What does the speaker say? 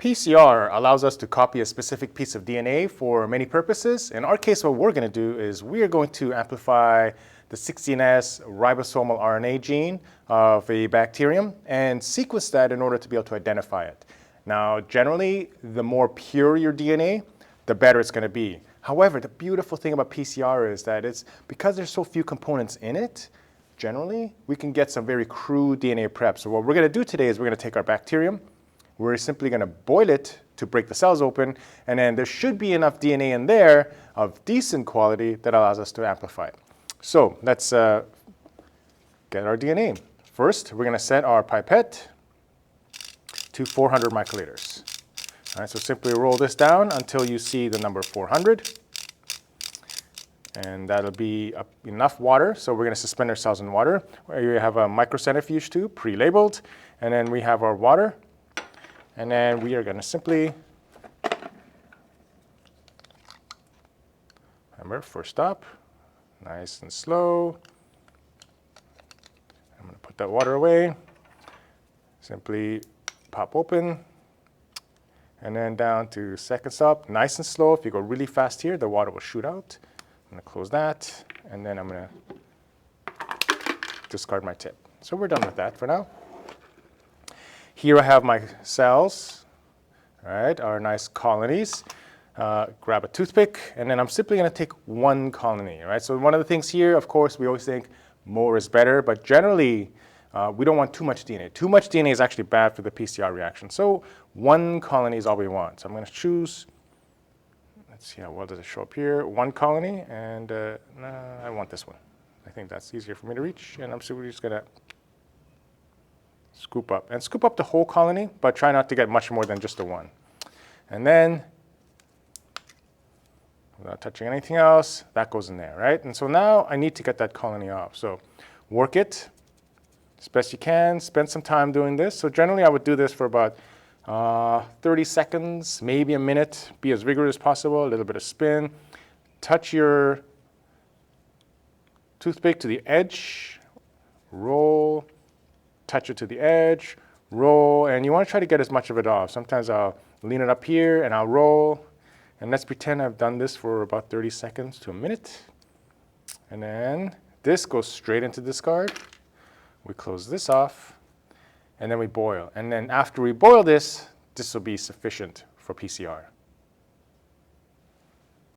PCR allows us to copy a specific piece of DNA for many purposes. In our case, what we're going to do is we are going to amplify the 16S ribosomal RNA gene of a bacterium and sequence that in order to be able to identify it. Now, generally, the more pure your DNA, the better it's going to be. However, the beautiful thing about PCR is that it's because there's so few components in it, generally, we can get some very crude DNA prep. So what we're going to do today is we're going to take our bacterium, we're simply going to boil it to break the cells open, and then there should be enough DNA in there of decent quality that allows us to amplify it. So let's get our DNA. First, we're going to set our pipette to 400 microliters. All right, so simply roll this down until you see the number 400. And that'll be enough water. So we're going to suspend our cells in water. We have a microcentrifuge tube pre-labeled. And then we have our water. And then we are going to simply, remember, first stop, nice and slow. I'm going to put that water away. Simply pop open. And then down to second stop, nice and slow. If you go really fast here, the water will shoot out. I'm going to close that. And then I'm going to discard my tip. So we're done with that for now. Here I have my cells, all right, our nice colonies. Grab a toothpick, and then I'm simply going to take one colony, right? So one of the things here, of course, we always think more is better, but generally, we don't want too much DNA. Too much DNA is actually bad for the PCR reaction. So one colony is all we want. So I'm going to choose, let's see how well does it show up here, one colony, and I want this one. I think that's easier for me to reach, and I'm simply just going to scoop up. And scoop up the whole colony, but try not to get much more than just the one. And then, without touching anything else, that goes in there, right? And so now I need to get that colony off. So work it as best you can. Spend some time doing this. So generally I would do this for about 30 seconds, maybe a minute. Be as rigorous as possible, a little bit of spin. Touch your toothpick to the edge, roll, touch it to the edge, roll, and you want to try to get as much of it off. Sometimes I'll lean it up here and I'll roll, and let's pretend I've done this for about 30 seconds to a minute. And then this goes straight into discard. We close this off, and then we boil. And then after we boil this, this will be sufficient for PCR.